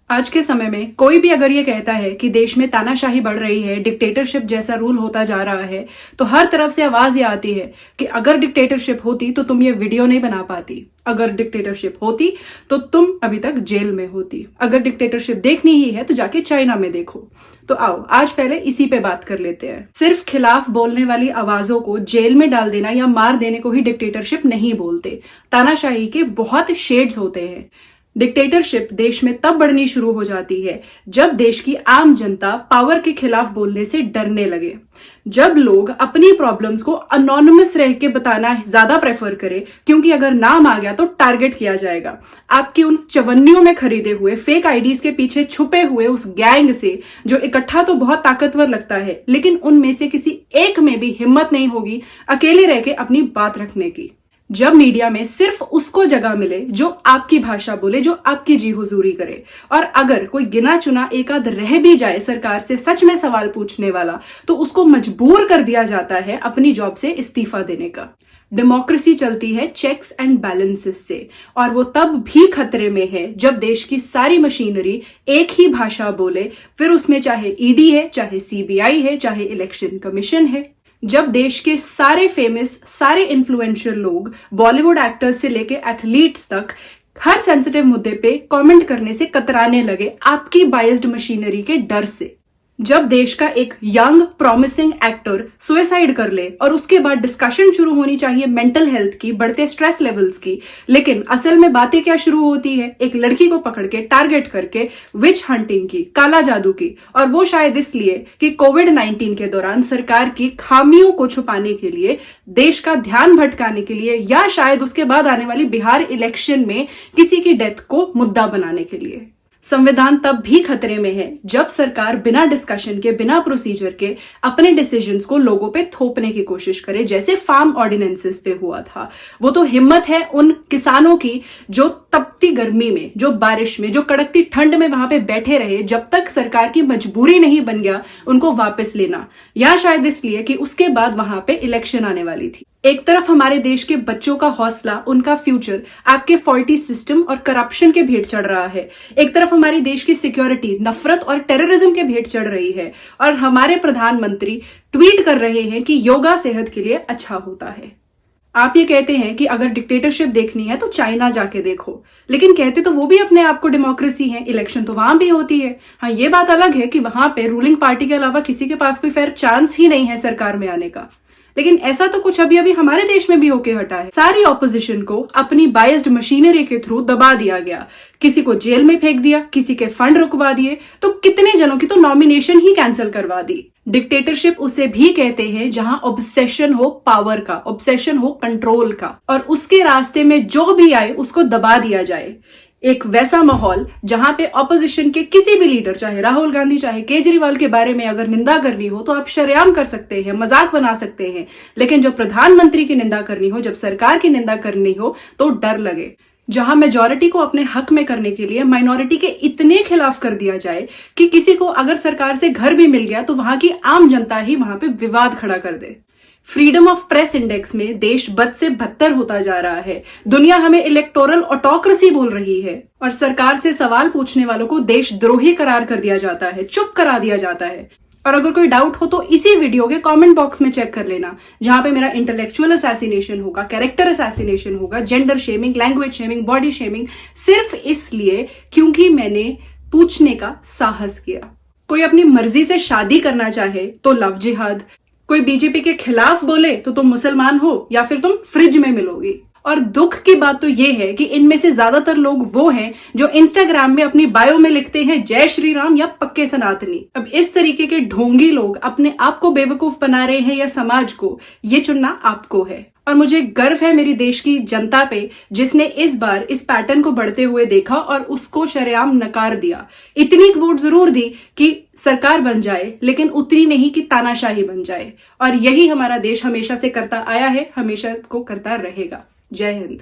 आज के समय में कोई भी अगर ये कहता है कि देश में तानाशाही बढ़ रही है, डिक्टेटरशिप जैसा रूल होता जा रहा है, तो हर तरफ से आवाज ये आती है कि अगर डिक्टेटरशिप होती तो तुम ये वीडियो नहीं बना पाती, अगर डिक्टेटरशिप होती तो तुम अभी तक जेल में होती, अगर डिक्टेटरशिप देखनी ही है तो जाके चाइना में देखो। तो आओ आज पहले इसी पे बात कर लेते हैं। सिर्फ खिलाफ बोलने वाली आवाजों को जेल में डाल देना या मार देने को ही डिक्टेटरशिप नहीं बोलते। तानाशाही के बहुत शेड्स होते हैं। डिक्टेटरशिप देश में तब बढ़नी शुरू हो जाती है जब देश की आम जनता पावर के खिलाफ बोलने से डरने लगे, जब लोग अपनी प्रॉब्लम्स को अनोनिमस रह के बताना ज्यादा प्रेफर करें, क्योंकि अगर नाम आ गया तो टारगेट किया जाएगा। आपकी उन चवन्नियों में खरीदे हुए फेक आईडीज के पीछे छुपे हुए उस गैंग से जो इकट्ठा तो बहुत ताकतवर लगता है, लेकिन उनमें से किसी एक में भी हिम्मत नहीं होगी अकेले रह के अपनी बात रखने की। जब मीडिया में सिर्फ उसको जगह मिले जो आपकी भाषा बोले, जो आपकी जी हुजूरी करे, और अगर कोई गिना चुना एक आध रह भी जाए सरकार से सच में सवाल पूछने वाला, तो उसको मजबूर कर दिया जाता है अपनी जॉब से इस्तीफा देने का। डेमोक्रेसी चलती है चेक्स एंड बैलेंसेस से, और वो तब भी खतरे में है जब देश की सारी मशीनरी एक ही भाषा बोले, फिर उसमें चाहे ईडी है, चाहे सीबीआई है, चाहे इलेक्शन कमीशन है। जब देश के सारे फेमस, सारे इन्फ्लुएंशियल लोग, बॉलीवुड एक्टर्स से लेके एथलीट्स तक, हर सेंसिटिव मुद्दे पे कमेंट करने से कतराने लगे आपकी बायस्ड मशीनरी के डर से। जब देश का एक यंग प्रॉमिसिंग एक्टर सुसाइड कर ले और उसके बाद डिस्कशन शुरू होनी चाहिए मेंटल हेल्थ की, बढ़ते स्ट्रेस लेवल्स की, लेकिन असल में बातें क्या शुरू होती है, एक लड़की को पकड़ के टारगेट करके विच हंटिंग की, काला जादू की, और वो शायद इसलिए कि कोविड-19 के दौरान सरकार की खामियों को छुपाने के लिए, देश का ध्यान भटकाने के लिए, या शायद उसके बाद आने वाली बिहार इलेक्शन में किसी की डेथ को मुद्दा बनाने के लिए। संविधान तब भी खतरे में है जब सरकार बिना डिस्कशन के, बिना प्रोसीजर के अपने डिसीजंस को लोगों पे थोपने की कोशिश करे, जैसे फार्म ऑर्डिनेंसेस पे हुआ था। वो तो हिम्मत है उन किसानों की जो तपती गर्मी में, जो बारिश में, जो कड़कती ठंड में वहां पे बैठे रहे जब तक सरकार की मजबूरी नहीं बन गया उनको वापस लेना, या शायद इसलिए कि उसके बाद वहां पे इलेक्शन आने वाली थी। एक तरफ हमारे देश के बच्चों का हौसला, उनका फ्यूचर आपके फॉल्टी सिस्टम और करप्शन के भेंट चढ़ रहा है, एक तरफ हमारी देश की सिक्योरिटी नफरत और टेररिज्म के भेंट चढ़ रही है, और हमारे प्रधानमंत्री ट्वीट कर रहे हैं कि योगा सेहत के लिए अच्छा होता है। आप ये कहते हैं कि अगर डिक्टेटरशिप देखनी है तो चाइना जाके देखो, लेकिन कहते तो वो भी अपने आप को डेमोक्रेसी है, इलेक्शन तो वहां भी होती है। हाँ, ये बात अलग है कि वहां पे रूलिंग पार्टी के अलावा किसी के पास कोई फेयर चांस ही नहीं है सरकार में आने का, लेकिन ऐसा तो कुछ अभी अभी हमारे देश में भी होके हटा है। सारी ऑपोजिशन को अपनी बायस्ड मशीनरी के थ्रू दबा दिया गया, किसी को जेल में फेंक दिया, किसी के फंड रुकवा दिए, तो कितने जनों की तो नॉमिनेशन ही कैंसिल करवा दी। डिक्टेटरशिप उसे भी कहते हैं जहां ऑब्सेशन हो पावर का, ऑब्सेशन हो कंट्रोल का, और उसके रास्ते में जो भी आए उसको दबा दिया जाए। एक वैसा माहौल जहां पे ऑपोजिशन के किसी भी लीडर, चाहे राहुल गांधी, चाहे केजरीवाल के बारे में अगर निंदा करनी हो तो आप शरेआम कर सकते हैं, मजाक बना सकते हैं, लेकिन जब प्रधानमंत्री की निंदा करनी हो, जब सरकार की निंदा करनी हो, तो डर लगे। जहां मेजॉरिटी को अपने हक में करने के लिए माइनॉरिटी के इतने खिलाफ कर दिया जाए कि किसी को अगर सरकार से घर भी मिल गया तो वहां की आम जनता ही वहां पे विवाद खड़ा कर दे। फ्रीडम ऑफ प्रेस इंडेक्स में देश बद से बदतर होता जा रहा है, दुनिया हमें इलेक्टोरल ऑटोक्रेसी बोल रही है, और सरकार से सवाल पूछने वालों को देशद्रोही करार कर दिया जाता है, चुप करा दिया जाता है। और अगर कोई डाउट हो तो इसी वीडियो के कमेंट बॉक्स में चेक कर लेना, जहां पे मेरा इंटेलेक्चुअल असैसिनेशन होगा, कैरेक्टर असैसिनेशन होगा, gender shaming, language shaming, body shaming, सिर्फ इसलिए क्योंकि मैंने पूछने का साहस किया। कोई अपनी मर्जी से शादी करना चाहे तो लव जिहाद, कोई बीजेपी के खिलाफ बोले तो तुम मुसलमान हो या फिर तुम फ्रिज में मिलोगी। और दुख की बात तो ये है कि इनमें से ज्यादातर लोग वो हैं जो इंस्टाग्राम में अपनी बायो में लिखते हैं जय श्री राम या पक्के सनातनी। अब इस तरीके के ढोंगी लोग अपने आप को बेवकूफ बना रहे हैं या समाज को, ये चुनना आपको है। और मुझे गर्व है मेरी देश की जनता पे, जिसने इस बार इस पैटर्न को बढ़ते हुए देखा और उसको शरेआम नकार दिया। इतनी वोट जरूर दी कि सरकार बन जाए, लेकिन उतनी नहीं कि तानाशाही बन जाए, और यही हमारा देश हमेशा से करता आया है, हमेशा को करता रहेगा। जय हिंद।